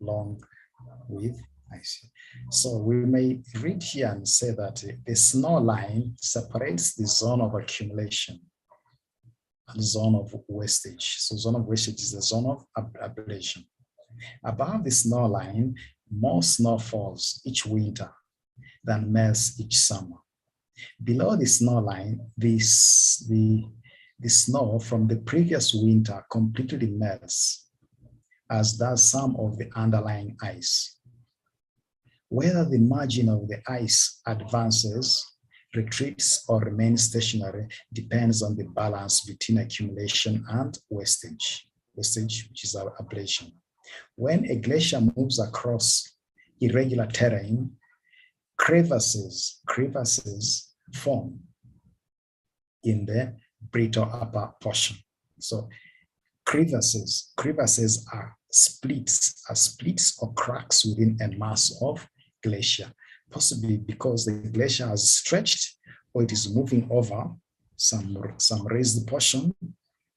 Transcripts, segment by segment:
long with ice. So we may read here and say that the snow line separates the zone of accumulation and zone of wastage. So zone of wastage is the zone of ablation. Above the snow line, more snow falls each winter than melts each summer. Below the snow line, the snow from the previous winter completely melts, as does some of the underlying ice. Whether the margin of the ice advances, retreats, or remains stationary depends on the balance between accumulation and wastage, which is our ablation. When a glacier moves across irregular terrain, crevasses form in the brittle upper portion. So crevasses are splits or cracks within a mass of glacier, possibly because the glacier has stretched or it is moving over some raised portion,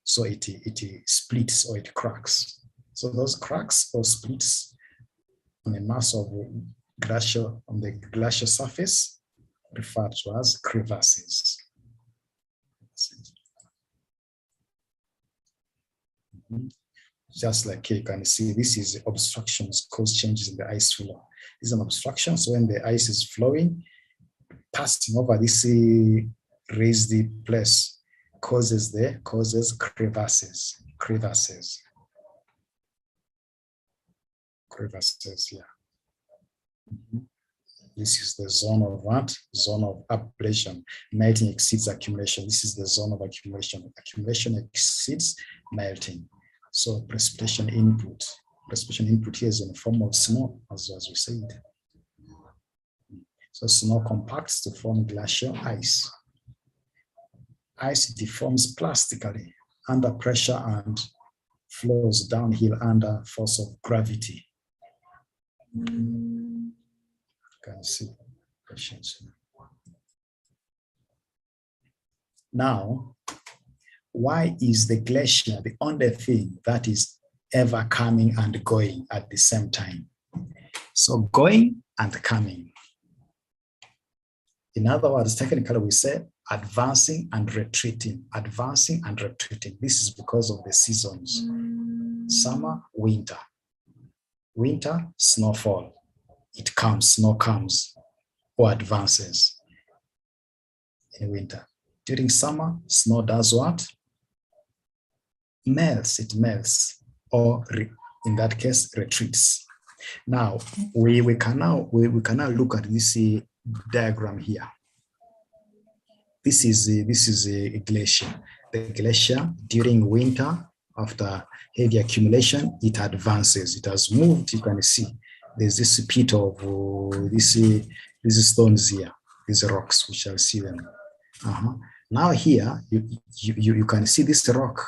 so it splits or it cracks. So those cracks or splits on a mass of glacier on the glacial surface referred to as crevasses. Just like you can see, this is obstructions cause changes in the ice flow. This is an obstruction, so when the ice is flowing, passing over this raised place causes crevasses, yeah. This is the zone of what? Zone of ablation. Melting exceeds accumulation. This is the zone of accumulation. Accumulation exceeds melting. So precipitation input here is in the form of snow, as we said. So snow compacts to form glacial ice. Ice deforms plastically under pressure and flows downhill under force of gravity. You can see questions. Now, why is the glacier the only thing that is ever coming and going at the same time? So going and coming. In other words, technically we say advancing and retreating, advancing and retreating. This is because of the seasons. Summer, winter. Winter, snowfall. It comes, snow comes or advances in winter. During summer, snow does what? Melts, it melts, or in that case, retreats. Now, we can now look at this diagram here. This is a glacier. The glacier during winter, after heavy accumulation, it advances. It has moved. You can see there's this pit of these stones here, these rocks. We shall see them. Now here you can see this rock.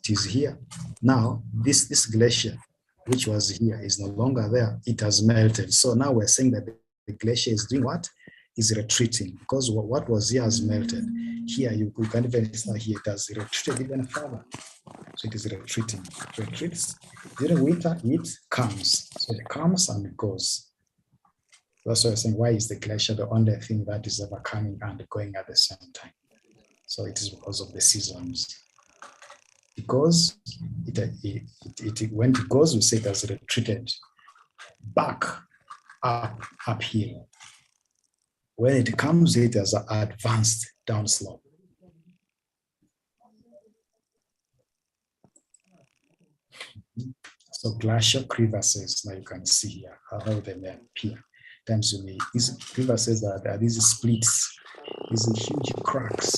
It is here. Now this glacier, which was here, is no longer there. It has melted. So now we're saying that the glacier is doing what? Is retreating, because what was here has melted. Here you can even see here it has retreated even further. So it is retreating. It retreats. During winter, it comes. So it comes and it goes. That's why I'm saying, why is the glacier the only thing that is ever coming and going at the same time? So it is because of the seasons. Because when it goes, we say it has retreated back uphill. When it comes, it has advanced down slope. So glacial crevasses, now you can see here how they may appear. These crevasses are these splits, these huge cracks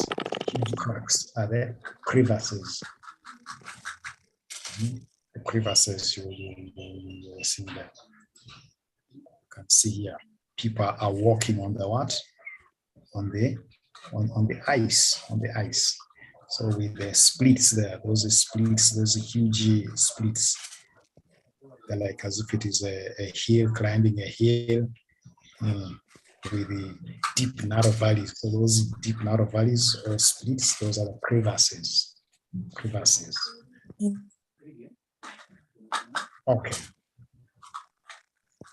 are the crevasses. The crevasses you see there. You can see here. People are walking on the what? On the ice. So with the splits there, those huge splits. They're like as if it is a hill, climbing a hill with the deep narrow valleys. So those deep narrow valleys or splits, those are the crevasses. crevasses. Okay.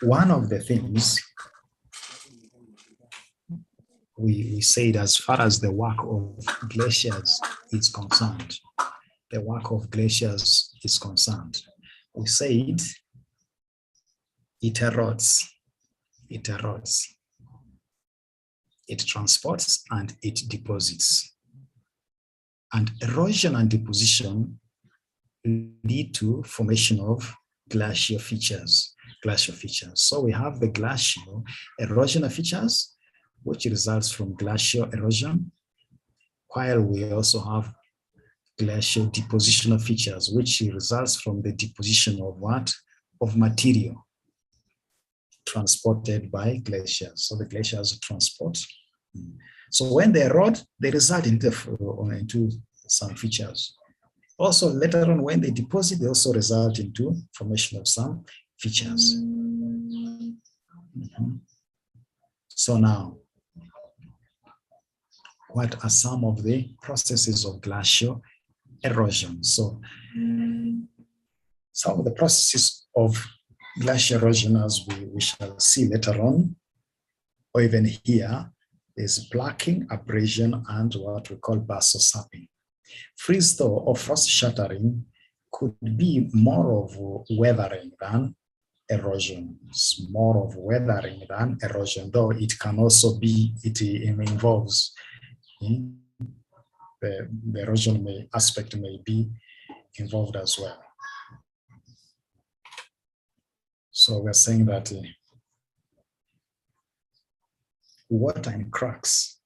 One of the things we said, as far as the work of glaciers is concerned, the work of glaciers is concerned, we said it erodes, it erodes, it transports, and it deposits. And erosion and deposition lead to formation of glacial features. So we have the glacial erosional features, which results from glacial erosion, while we also have glacial depositional features, which results from the deposition of what? Of material transported by glaciers. So the glaciers transport. So when they erode, they result into some features. Also, later on, when they deposit, they also result into formation of some features. So now, what are some of the processes of glacial erosion? So some of the processes of glacial erosion, as we shall see later on, or even here, is blacking, abrasion, and what we call basosapping. Freeze thaw or frost shattering could be more of weathering than erosion. It's more of weathering than erosion, though it can also be, it involves the erosion aspect may be involved as well. So we're saying that water in cracks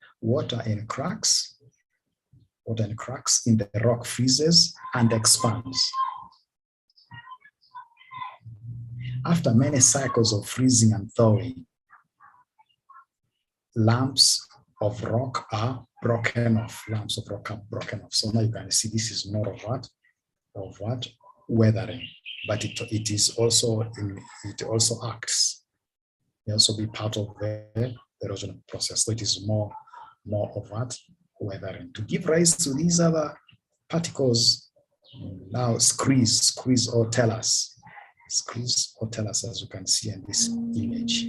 in the rock freezes and expands. After many cycles of freezing and thawing, lumps of rock are broken off. So now you can see this is more of what? Weathering. But it is also, it also acts. It also be part of the erosion process. So it is more of what? Weathering. To give rise to these other particles, now screes or tellus. Screes or tellus, as you can see in this image.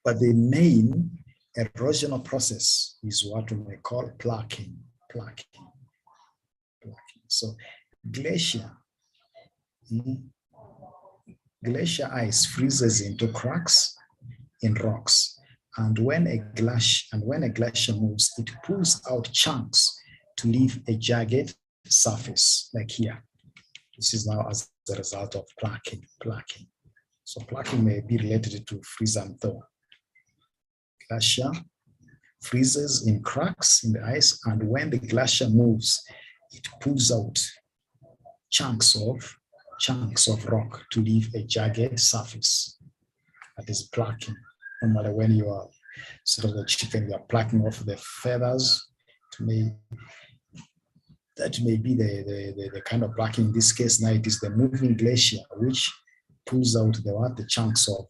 But the main erosional process is what we may call plaquing. So glacier ice freezes into cracks in rocks, and when a glacier moves, it pulls out chunks to leave a jagged surface, like here. This is now as a result of plaquing. So plaquing may be related to freeze and thaw. Glacier freezes in cracks in the ice, and when the glacier moves, it pulls out chunks of rock to leave a jagged surface. That is plaquing. No matter when you are sort of the chicken, you are plucking off the feathers. That may be the kind of plaquing. In this case, now it is the moving glacier which pulls out the chunks of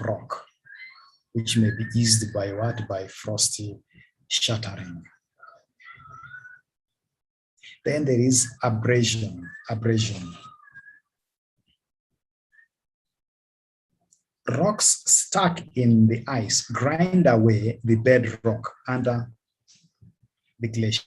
rock, which may be eased by what? By frosty shattering. Then there is abrasion. Rocks stuck in the ice grind away the bedrock under the glacier.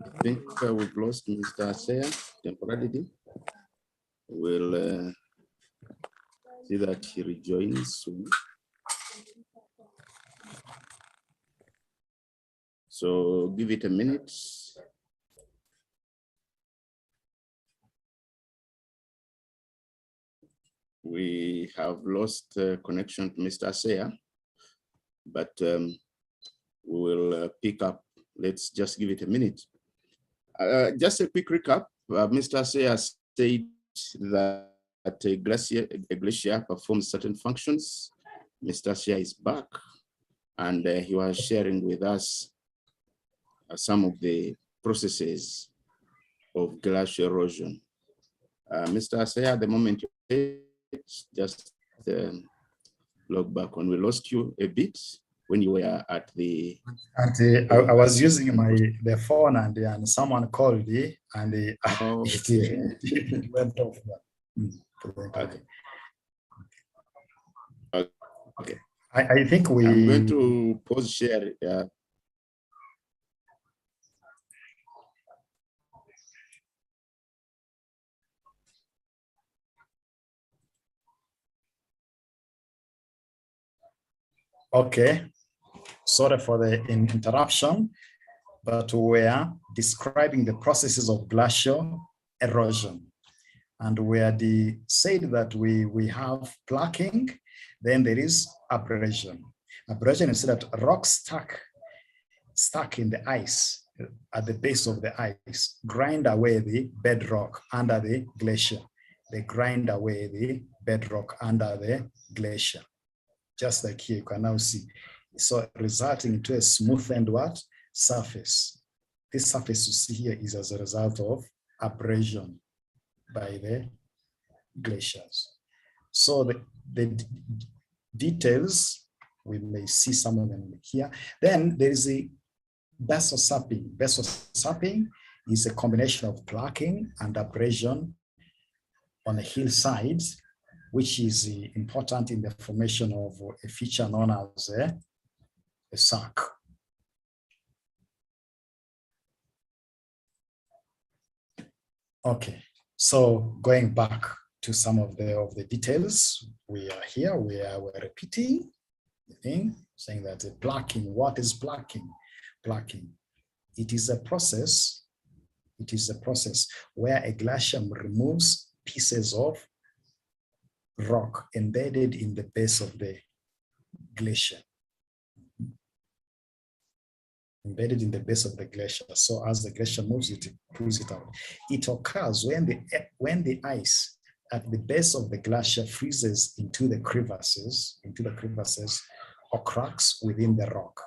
I think we've lost Mr. Asea temporarily. We'll see that he rejoins soon. So give it a minute. We have lost connection to Mr. Asea, but we will pick up. Let's just give it a minute. Just a quick recap. Mr. Asea said that a glacier performs certain functions. Mr. Asea is back, and he was sharing with us some of the processes of glacial erosion. Mr. Asea, the moment you just log back on. We lost you a bit when you were at the. And I was using the phone, and someone called me, and it went off. Okay. Okay. I think I'm going to pause share. Okay, sorry for the interruption, but we are describing the processes of glacial erosion. And we had said that we have plucking, then there is abrasion. Abrasion is that rock stuck in the ice at the base of the ice, grind away the bedrock under the glacier. They grind away the bedrock under the glacier. Just like here, you can now see. So resulting into a smoothened what? Surface. This surface you see here is as a result of abrasion by the glaciers. So the details, we may see some of them here. Then there is a basal sapping. Basal sapping is a combination of plucking and abrasion on the hillsides, which is important in the formation of a feature known as a cirque. Okay, so going back to some of the details, we are here, we're repeating the thing, saying that the plucking, what is plucking? Plucking, it is a process where a glacier removes pieces of rock embedded in the base of the glacier. Embedded in the base of the glacier. So as the glacier moves, it pulls it out. It occurs when the ice at the base of the glacier freezes into the crevasses or cracks within the rock.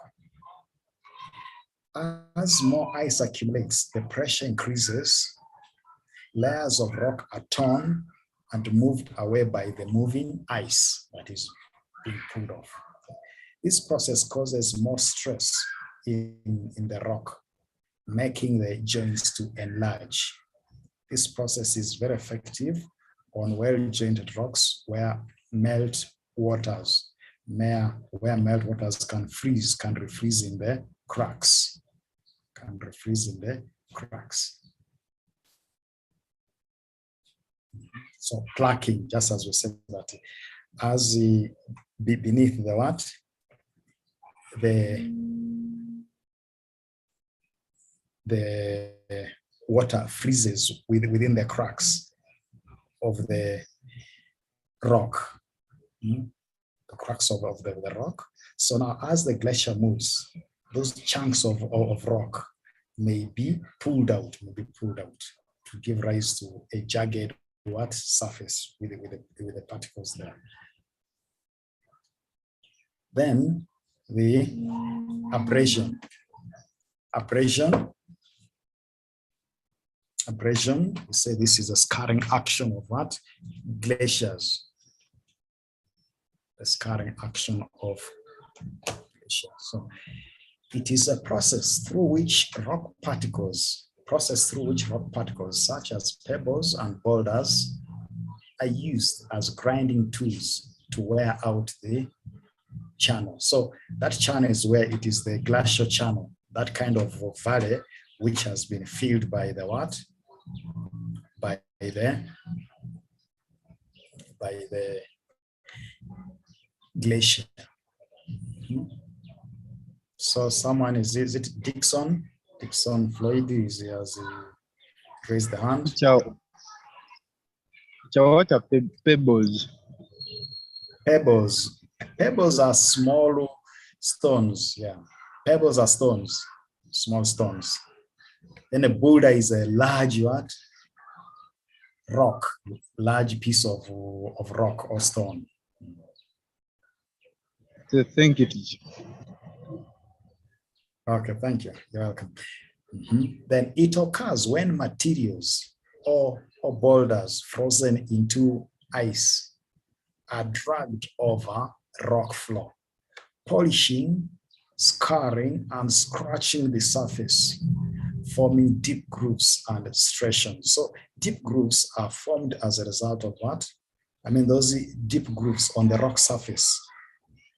As more ice accumulates, the pressure increases, layers of rock are torn and moved away by the moving ice that is being pulled off. This process causes more stress in the rock, making the joints to enlarge. This process is very effective on well-jointed rocks where melt waters can refreeze in the cracks. So plucking, just as we said that, as beneath the what? The water freezes within the cracks of the rock, the cracks of the rock. So now as the glacier moves, those chunks of rock may be pulled out to give rise to a jagged surface with the particles there. Then the abrasion, we say this is a scarring action of what? Glaciers. The scarring action of glaciers. So it is a process through which rock particles such as pebbles and boulders are used as grinding tools to wear out the channel. So that channel is where it is the glacial channel, that kind of valley which has been filled by the what? By the glacier. So someone is it Dixon? Dixon Floyd has raised the hand. What are pebbles? Pebbles. Pebbles are small stones. Yeah. Pebbles are stones, small stones. Then a boulder is a large what? Rock, large piece of rock or stone. Thank you, teacher. Okay, thank you. You're welcome. Then it occurs when materials or boulders frozen into ice are dragged over rock floor, polishing, scarring, and scratching the surface, forming deep grooves and striations. So deep grooves are formed as a result of what? I mean, those deep grooves on the rock surface,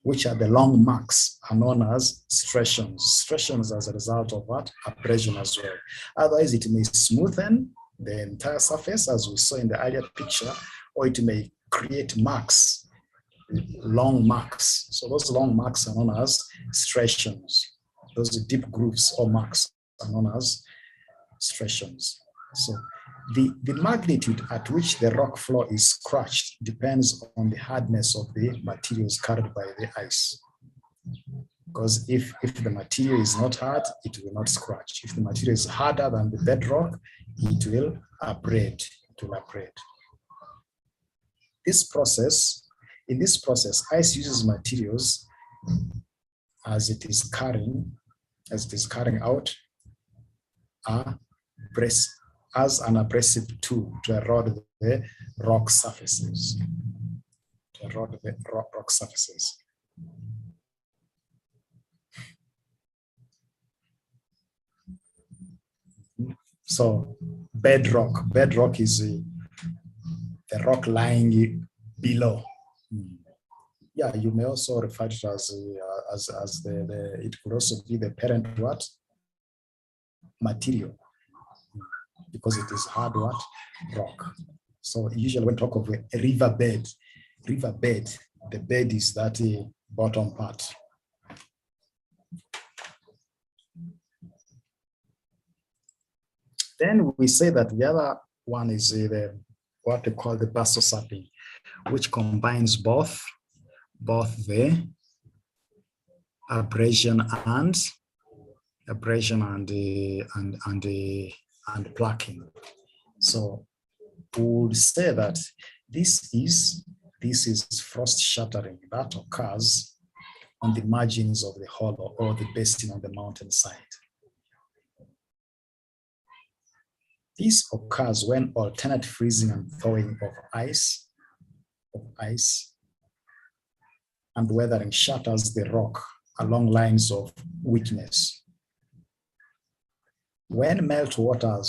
which are the long marks, are known as striations. Striations as a result of what? Abrasion as well. Otherwise, it may smoothen the entire surface, as we saw in the earlier picture, or it may create marks, long marks. So those long marks are known as striations. Those deep grooves or marks are known as striations. So the magnitude at which the rock floor is scratched depends on the hardness of the materials carried by the ice. Because if the material is not hard, it will not scratch. If the material is harder than the bedrock, it will abrade. It will abrade. In this process, ice uses materials as it is carrying out as an abrasive tool to erode the rock surfaces. So bedrock is the rock lying below. Yeah, you may also refer to it as it could also be the parent what? Material, because it is hard what? Rock. So usually when we talk of a riverbed, the bed is that bottom part. Then we say that the other one is what they call the basal sapping, which combines both the abrasion and plucking. So we would say that this is frost shattering that occurs on the margins of the hollow or the basin on the mountainside. This occurs when alternate freezing and thawing of ice and weathering shatters the rock along lines of weakness. When meltwater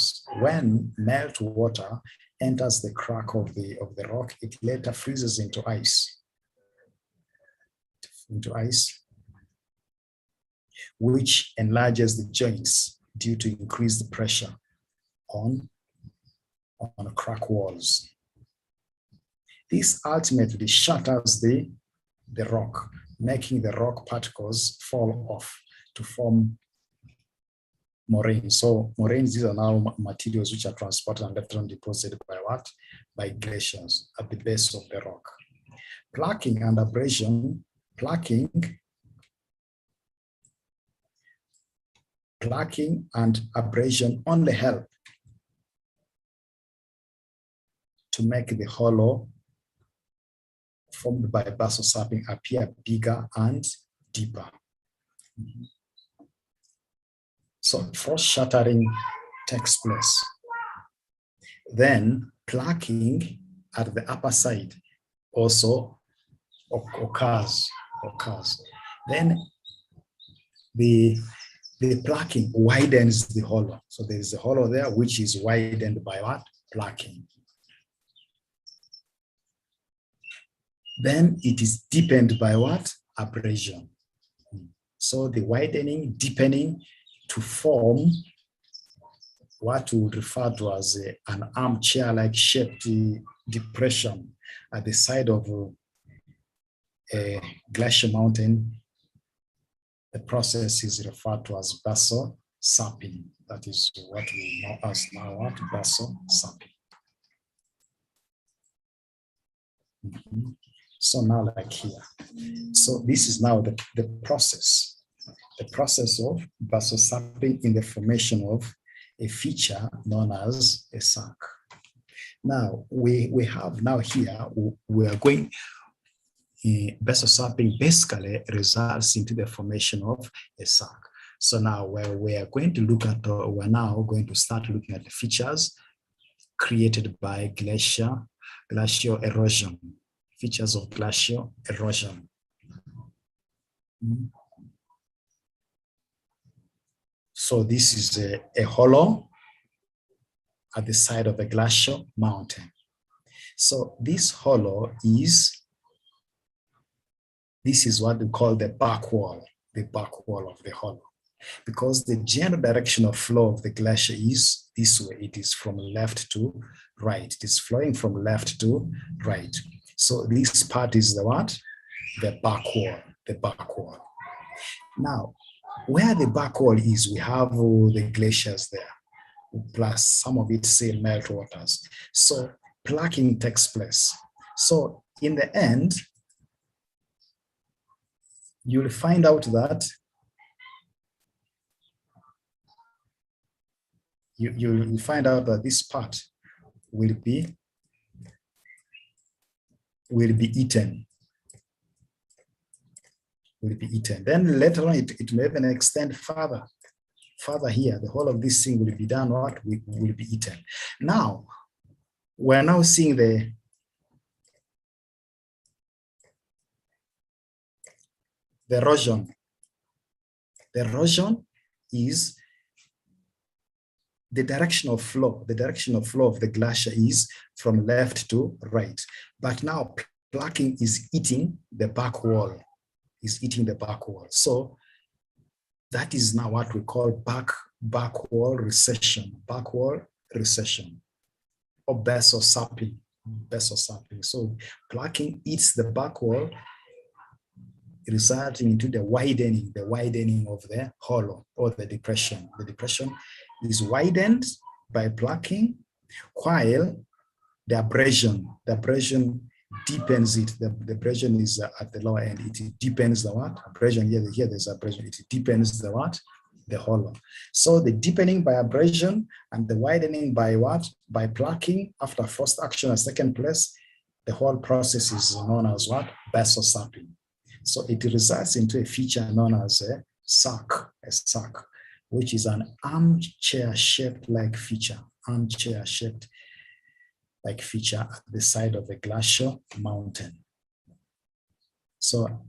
enters the crack of the rock, it later freezes into ice, which enlarges the joints due to increased pressure on crack walls. This ultimately shatters the rock, making the rock particles fall off to form moraines. So moraines, these are now materials which are transported and left on deposited by what? By glaciers at the base of the rock. Plucking and abrasion, plucking only help to make the hollow formed by basal sapping appear bigger and deeper. So frost shattering takes place. Then plucking at the upper side also occurs. Then the plucking widens the hollow. So there is a hollow there which is widened by what? Plucking. Then it is deepened by what? abrasion. So the widening, deepening to form what we would refer to as an armchair-like shaped depression at the side of a glacial mountain. The process is referred to as basal sapping. That is what we know as now what basal sapping. So now like here. So this is now the process of basal sapping in the formation of a feature known as a cirque. Now we have now here, we are going, basal sapping basically results into the formation of a cirque. So now we are going to look at, we're now going to start looking at the features created by glacial erosion, features of glacial erosion. So this is a hollow at the side of a glacial mountain. So this hollow is, this is what we call the back wall of the hollow, because the general direction of flow of the glacier is this way. It is from left to right. It is flowing from left to right. So this part is the what? The back wall. Now, where the back wall is, we have the glaciers there, plus some of it say meltwaters. So plucking takes place. So in the end, you'll find out that you'll find out that this part will be eaten. Then later on, it may even extend further here. The whole of this thing will be done what? Will be eaten. Now, we're now seeing the erosion. The erosion is the direction of flow. The direction of flow of the glacier is from left to right. But now plucking is eating the back wall. So that is now what we call back wall recession, or basal sapping. So plucking eats the back wall, resulting into the widening of the hollow or the depression. The depression is widened by plucking, while the abrasion deepens it. The abrasion is at the lower end. It deepens the what? Abrasion, here there's abrasion. It deepens the what? The hollow. So the deepening by abrasion and the widening by what? By plucking after first action has taken place, the whole process is known as what? Basal sapping. So it results into a feature known as a cirque, which is an armchair-shaped like feature, at the side of a glacial mountain. So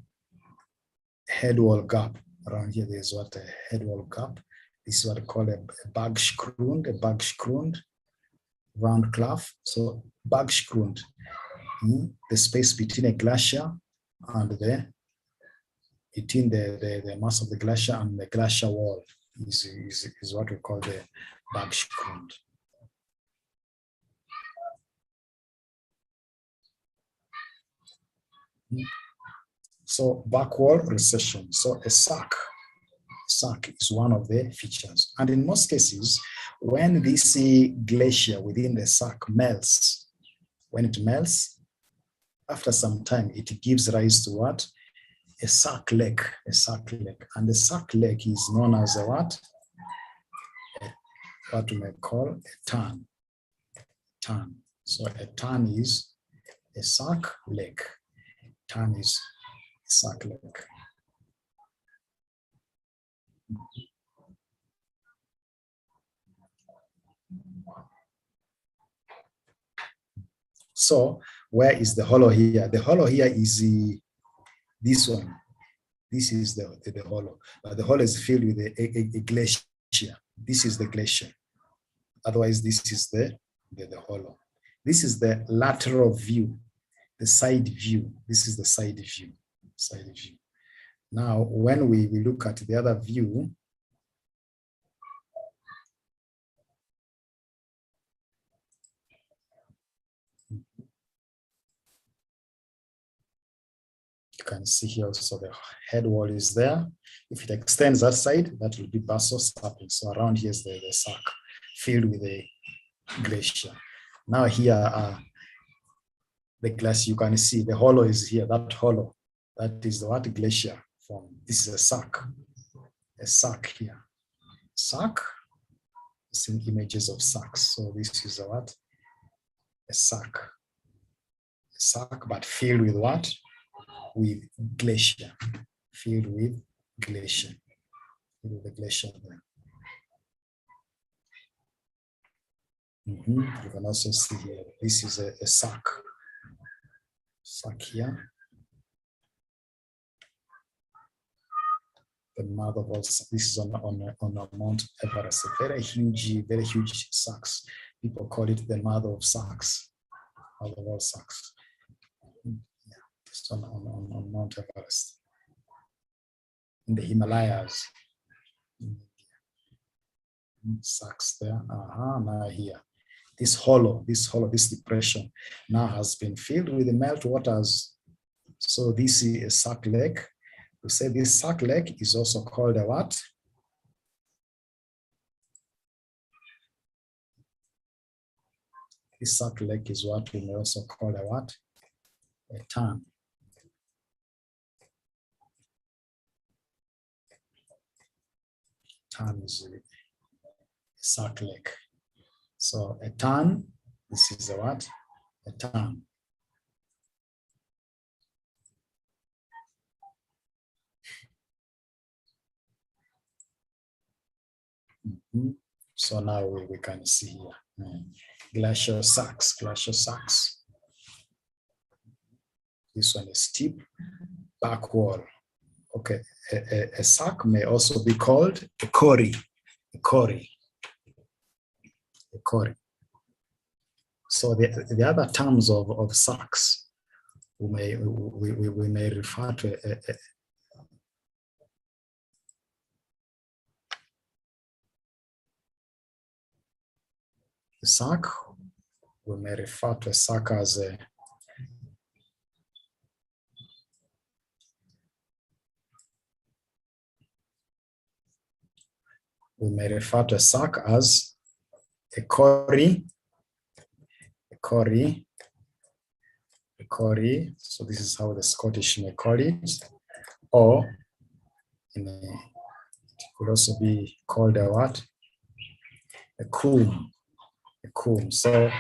head wall gap, around here there's what a head wall gap. This is what I call a Bergschrund, round cleft. So Bergschrund, the space between a glacier and between the mass of the glacier and the glacial wall is what we call the Bergschrund. So back wall recession. So a cirque is one of the features. And in most cases, when this glacier within the cirque melts, when it melts, after some time, it gives rise to what? A cirque lake. And the cirque lake is known as a what? What we may call a tarn. So a tarn is a cirque lake. Tarn is a cirque lake. So where is the hollow here? The hollow here is this one. This is the hollow. The hollow is filled with a glacier. This is the glacier. Otherwise, this is the hollow. This is the lateral view, the side view. This is the side view. Now, when we look at the other view, you can see here also the head wall is there. If it extends that side, that will be basal sapping. So around here is the sack filled with the glacier. Now here the glacier, you can see the hollow is here, that hollow. That is the what glacier form. This is a sack here. Sack, seeing images of sacks. So this is a what? A sack. A sack, but filled with what? With glacier. Filled with glacier. Filled with the glacier there. You can also see here, this is a sack. Sack here. The mother of all, this is on Mount Everest, a very huge sacks. People call it the mother of sacks, mother of all sacks. Yeah, it's on Mount Everest, in the Himalayas. Sacks there. Now here, this depression now has been filled with the meltwaters. So this is a sack lake. We say this sack lake is also called a what? This sack lake is what we may also call a what? A tarn. Tarn is a sack lake. So a tarn, this is a what? A tarn. So now we can see here glacial cirques. This one is steep back wall. Okay, a cirque may also be called a corrie. So the other terms of cirques we may refer to a sack, we may refer to a sack as a corrie. So this is how the Scottish may call it, or it could also be called a what? A coombe. So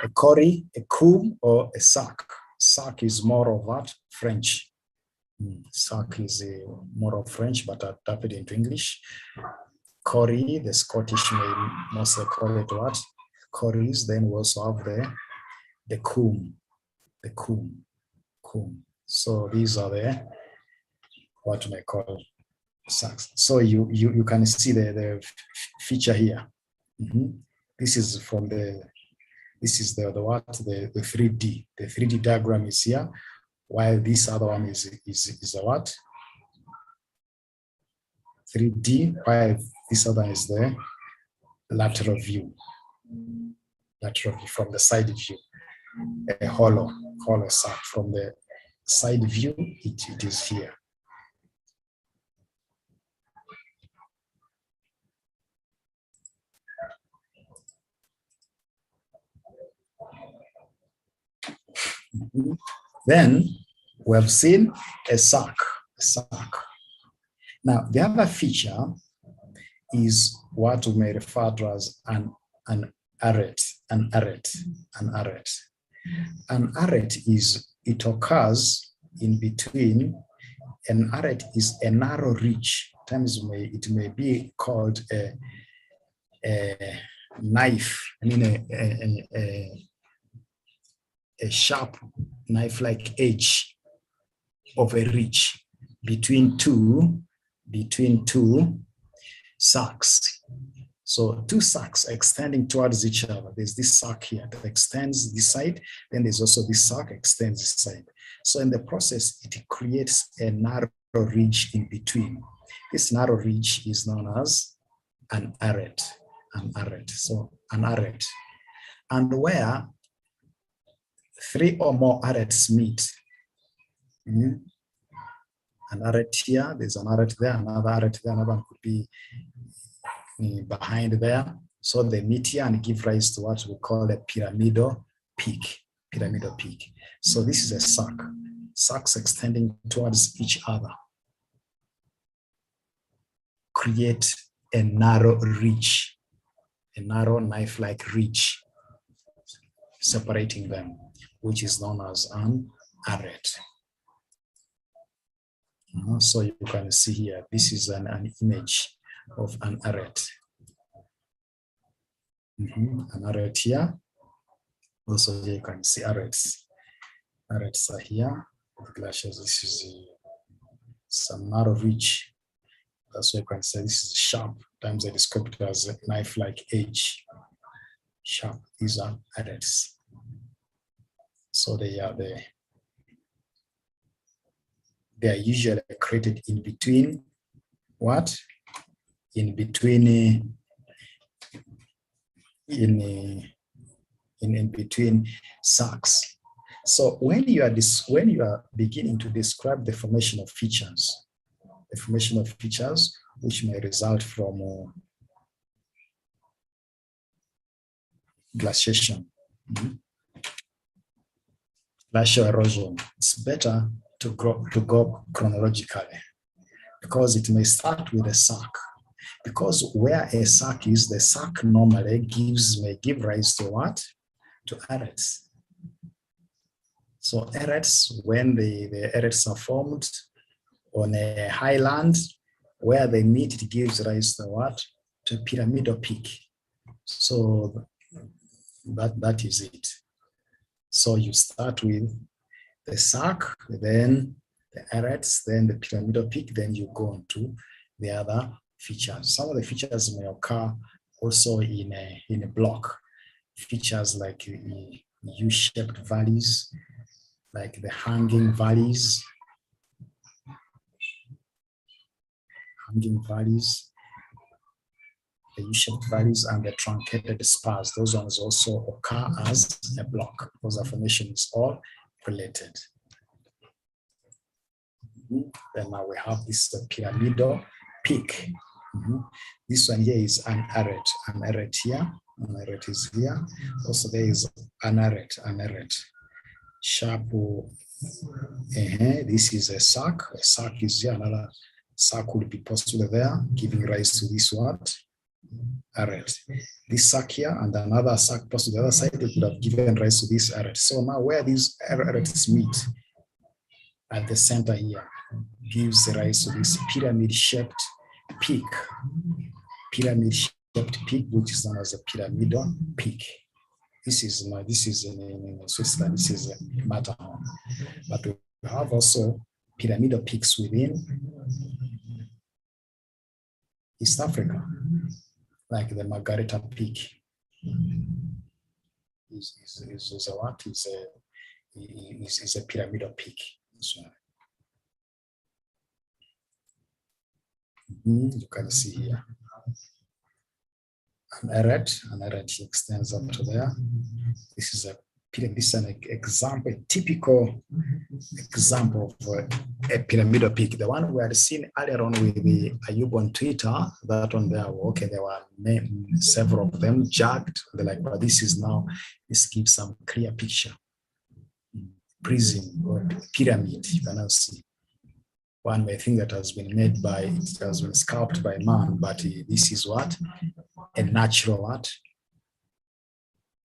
a corrie, a coombe, or a sack. Sack is more of what? French. Sack is more of French, but adapted into English. Corrie, the Scottish may mostly call it what? Corries. Then we also have the coombe. So these are the what we may call sacks. So you can see the feature here. This is from the 3D. The 3D diagram is here, while this other one is a what? 3D, while this other is the lateral view from the side view. A hollow sack from the side view, it is here. Then we have seen a sack. Now the other feature is what we may refer to as an arete. An arete it occurs in between. An arete is a narrow ridge. Times it may be called a knife. I mean a sharp knife-like edge of a ridge between two sacks. So two sacks extending towards each other. There's this sack here that extends this side, then there's also this sack extends this side. So in the process, it creates a narrow ridge in between. This narrow ridge is known as an arete, so an arete. And where 3 or more aretes meet, an arete here, there's an arete there, another arete there, another one could be behind there. So they meet here and give rise to what we call a pyramidal peak. Pyramidal peak. So this is a cirque. Cirques extending towards each other create a narrow ridge, a narrow knife-like ridge separating them, which is known as an arete. So you can see here, this is an image of an arete. An arete here. Also here you can see aretes. Aretes are here. The glaciers, this is some narrow ridge. That's why you can say this is sharp. Sometimes they describe it as a knife-like edge. Sharp. These are aretes. So they are usually created in between what? In between in between cirques. So when you are beginning to describe the formation of features, which may result from glaciation, glacial erosion, it's better to go chronologically, because it may start with a cirque. Because where a cirque is, the cirque normally may give rise to what? To aretes. So aretes, when the aretes are formed on a highland, where they meet, it gives rise to what? To pyramidal peak. So that is it. So you start with the cirque, then the aretes, then the pyramidal peak, then you go on to the other features. Some of the features may occur also in a block. Features like U-shaped valleys, like the hanging valleys, the U-shaped valleys, and the truncated spurs. Those ones also occur as a block, because the formation is all related. Then now we have this pyramidal peak. This one here is an arete here. An arete is here. Also there is an arete. Sharp. This is a cirque. A cirque is here. Another cirque will be possible there, giving rise to this what? Arete. This cirque here and another cirque possible the other side, they could have given rise to this arete. So now where these aretes meet at the center here gives rise to this pyramid-shaped peak. Pyramid-shaped peak, which is known as a pyramidal peak. This is in Switzerland. This is Matterhorn. But we have also pyramidal peaks within East Africa, like the Margarita Peak. Is a pyramidal peak. So, you can see here an arete extends up to there. This is a pyramid. This is an example, a typical example of a pyramidal peak. The one we had seen earlier on with the Ayub on Twitter, that one there, okay, there were several of them jagged, but this gives some clear picture. Prism or pyramid, you can now see. One may think that has been sculpted by man, but this is what? A natural what?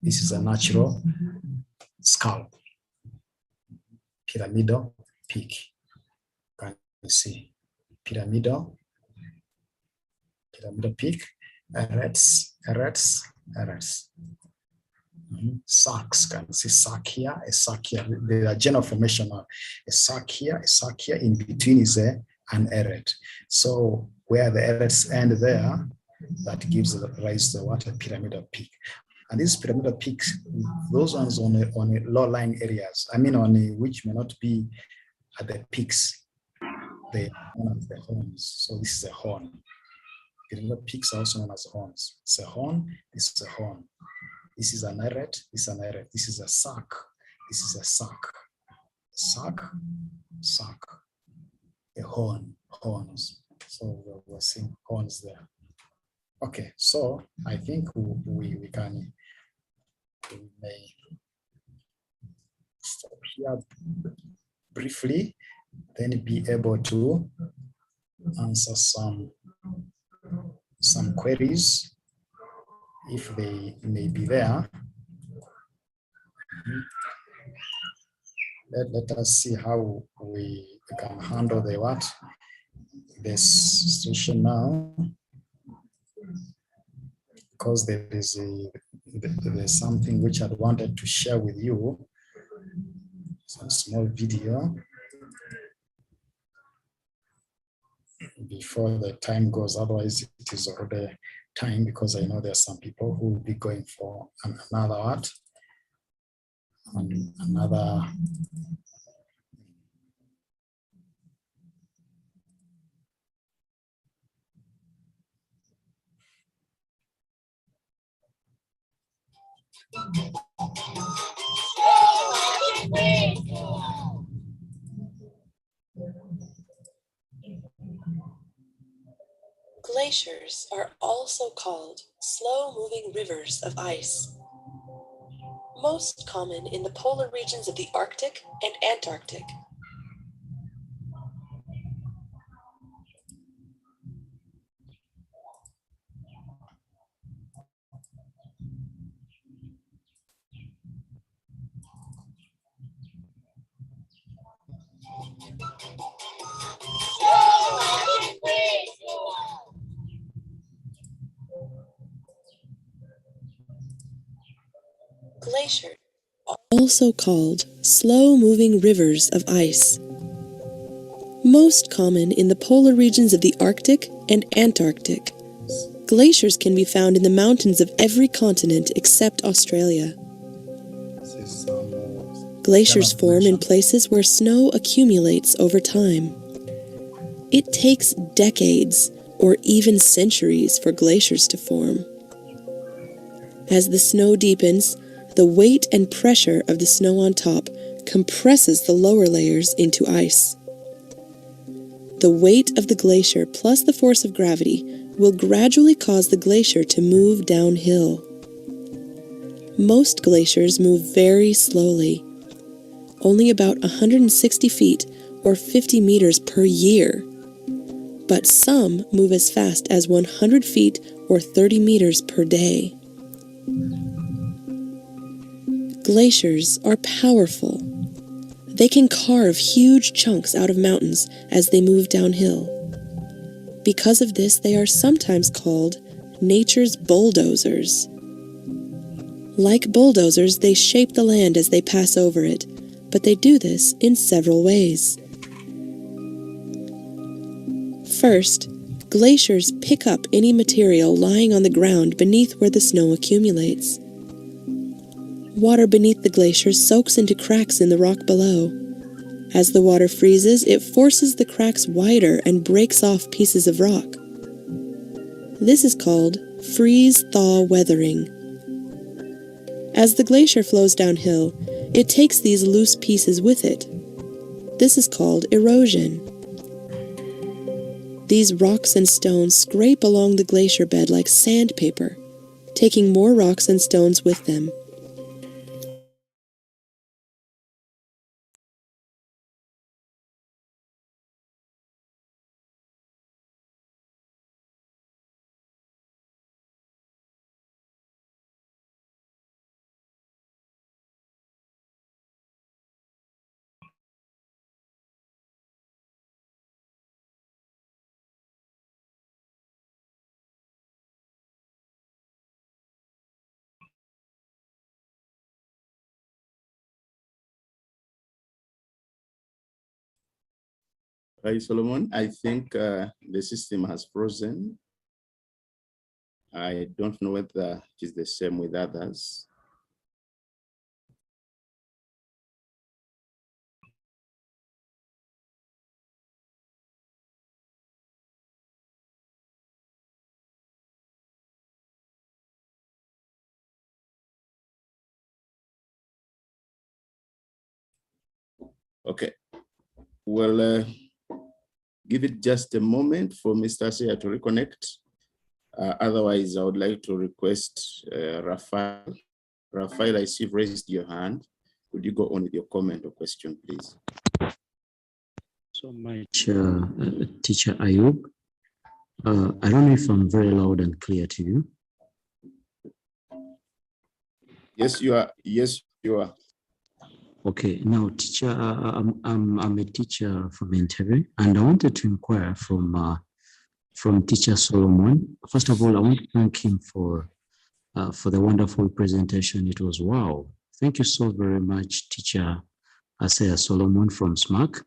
This is a natural sculpt. Pyramidal peak. Can you see? Pyramidal peak, aretes. Cirques, can see cirque here, a cirque here. The general formation of a cirque here, in between is an arete. So where the aretes end there, that gives rise to what? A pyramidal peak. And these pyramidal peaks, those ones on a low-lying areas, which may not be at the peaks, the horns. So this is a horn. Pyramidal peaks are also known as horns. It's a horn, this is a horn. This is an eret, this is an eret. This is a sack, this is a sack. Sack, sack. A horn, horns. So we're seeing horns there. Okay, so I think we may stop here briefly, then be able to answer some queries if they may be there. Let us see how we can handle this situation now, because there's something which I wanted to share with you, some small video before the time goes. Otherwise, it is already time, because I know there are some people who will be going for another art and another. Glaciers are also called slow-moving rivers of ice. Most common in the polar regions of the Arctic and Antarctic. Glaciers are also called slow-moving rivers of ice. Most common in the polar regions of the Arctic and Antarctic. Glaciers can be found in the mountains of every continent except Australia. Glaciers form in places where snow accumulates over time. It takes decades or even centuries for glaciers to form. As the snow deepens, the weight and pressure of the snow on top compresses the lower layers into ice. The weight of the glacier plus the force of gravity will gradually cause the glacier to move downhill. Most glaciers move very slowly, only about 160 feet or 50 meters per year. But some move as fast as 100 feet or 30 meters per day. Glaciers are powerful. They can carve huge chunks out of mountains as they move downhill. Because of this, they are sometimes called nature's bulldozers. Like bulldozers, they shape the land as they pass over it, but they do this in several ways. First, glaciers pick up any material lying on the ground beneath where the snow accumulates. Water beneath the glacier soaks into cracks in the rock below. As the water freezes, it forces the cracks wider and breaks off pieces of rock. This is called freeze-thaw weathering. As the glacier flows downhill, it takes these loose pieces with it. This is called erosion. These rocks and stones scrape along the glacier bed like sandpaper, taking more rocks and stones with them. Hi, Solomon. I think the system has frozen. I don't know whether it is the same with others. Okay. Well, give it just a moment for Mr. Asea to reconnect. Otherwise, I would like to request Raphael. Raphael, I see you've raised your hand. Could you go on with your comment or question, please? So much, Teacher Ayub. I don't know if I'm very loud and clear to you. Yes, you are. Yes, you are. Okay, now, teacher, I'm a teacher from Entebbe, and I wanted to inquire from Teacher Solomon. First of all, I want to thank him for the wonderful presentation. It was wow. Thank you so very much, Teacher Asea Solomon from SMAC.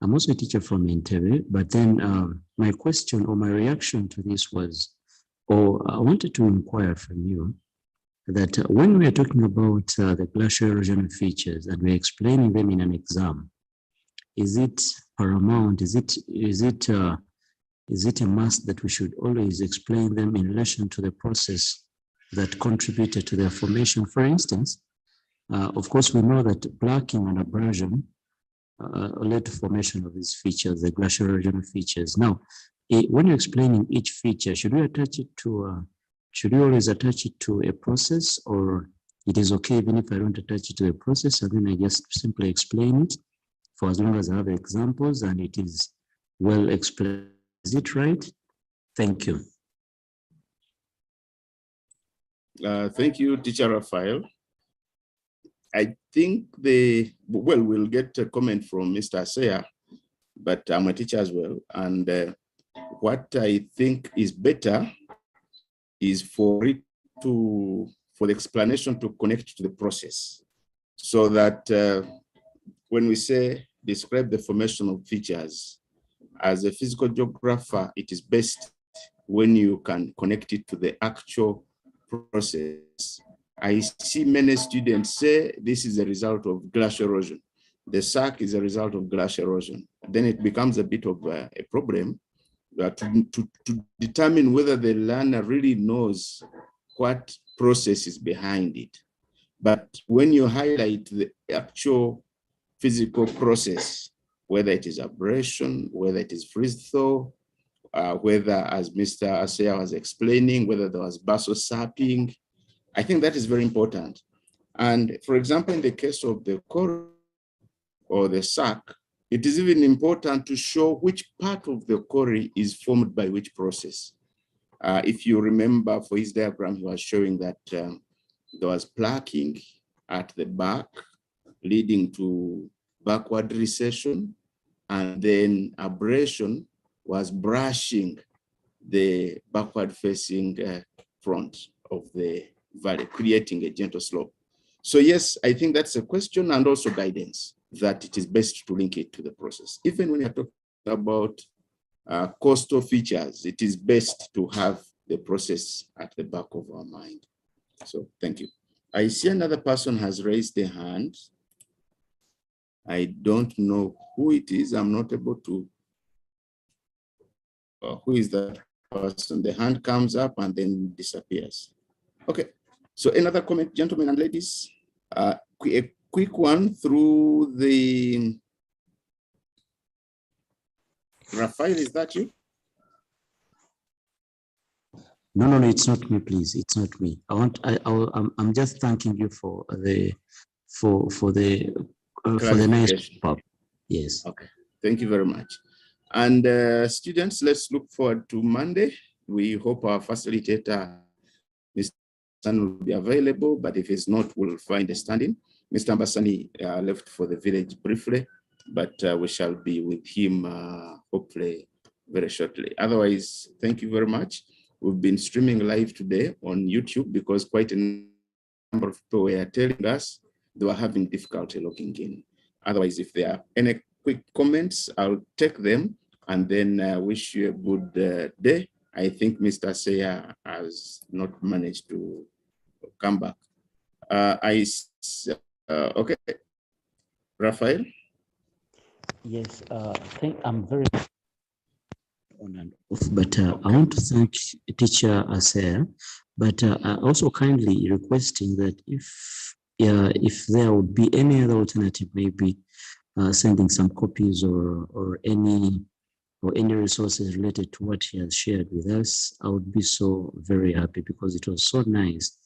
I'm also a teacher from Entebbe, but then my question or my reaction to this was, I wanted to inquire from you that when we are talking about the glacial erosion features and we're explaining them in an exam, is it paramount? Is it a must that we should always explain them in relation to the process that contributed to their formation? For instance, of course, we know that blacking and abrasion led to formation of these features, the glacial erosion features. Now, when you're explaining each feature, should we attach it to should we always attach it to a process, or it is okay even if I don't attach it to a process and then I just simply explain it for as long as I have examples and it is well explained? Is it right? Thank you. Thank you, Teacher Raphael. I think we'll get a comment from Mr. Asea, but I'm a teacher as well. And what I think is better is for the explanation to connect to the process, so that when we say describe the formation of features, as a physical geographer, it is best when you can connect it to the actual process. I see many students say this is a result of glacial erosion. The Cirque is a result of glacial erosion. Then it becomes a bit of a problem to determine whether the learner really knows what process is behind it. But when you highlight the actual physical process, whether it is abrasion, whether it is freeze-thaw, whether, as Mr. Asea was explaining, whether there was basal sapping, I think that is very important. And for example, in the case of the core or the Cirque, it is even important to show which part of the core is formed by which process. If you remember, for his diagram, he was showing that there was plaquing at the back, leading to backward recession, and then abrasion was brushing the backward-facing front of the valley, creating a gentle slope. So yes, I think that's a question and also guidance that it is best to link it to the process. Even when you're talking about coastal features, it is best to have the process at the back of our mind. So thank you. I see another person has raised their hand. I don't know who it is. I'm not able to. Who is that person? The hand comes up and then disappears. Okay. So another comment, gentlemen and ladies. A quick one through the. Raphael, is that you? No, it's not me, please. It's not me. I'm just thanking you for the nice pop. Yes. Okay. Thank you very much. And students, let's look forward to Monday. We hope our facilitator, Mr. San, will be available, but if it's not, we'll find a stand-in. Mr. Ambasani left for the village briefly, but we shall be with him hopefully very shortly. Otherwise, thank you very much. We've been streaming live today on YouTube because quite a number of people were telling us they were having difficulty logging in. Otherwise, if there are any quick comments, I'll take them and then wish you a good day. I think Mr. Asea has not managed to come back. Okay, Raphael? Yes, I'm very on and off, but I want to thank Teacher Asea, but also kindly requesting that if there would be any other alternative, maybe sending some copies or any resources related to what he has shared with us, I would be so very happy because it was so nice.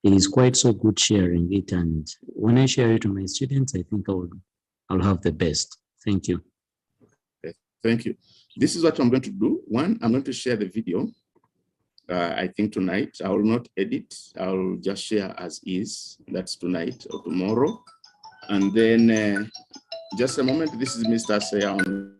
It is quite so good sharing it, and when I share it to my students, I think I'll have the best. Thank you. Okay, thank you. This is what I'm going to do. One, I'm going to share the video. I think tonight I will not edit. I'll just share as is. That's tonight or tomorrow. And then just a moment. This is Mr. Asea.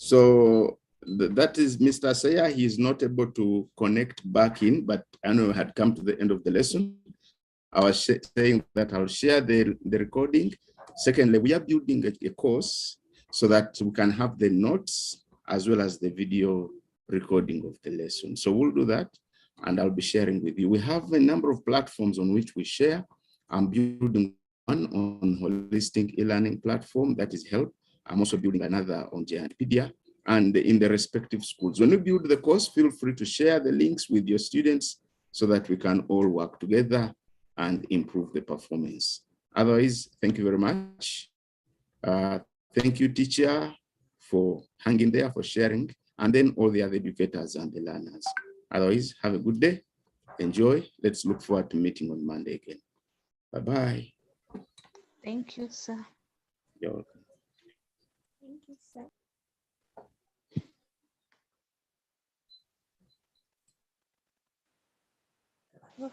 So that is Mr. Asea. He is not able to connect back in, but I know I had come to the end of the lesson. I was saying that I'll share the recording. Secondly, we are building a course so that we can have the notes as well as the video recording of the lesson. So we'll do that, and I'll be sharing with you. We have a number of platforms on which we share. I'm building one on holistic e-learning platform, that is Help. I'm also building another on Giantpedia and in the respective schools. When you build the course, feel free to share the links with your students so that we can all work together and improve the performance. Otherwise, thank you very much. Thank you, teacher, for hanging there, for sharing, and then all the other educators and the learners. Otherwise, have a good day. Enjoy. Let's look forward to meeting on Monday again. Bye-bye. Thank you, sir. You're welcome. Thank you, sir. Oh.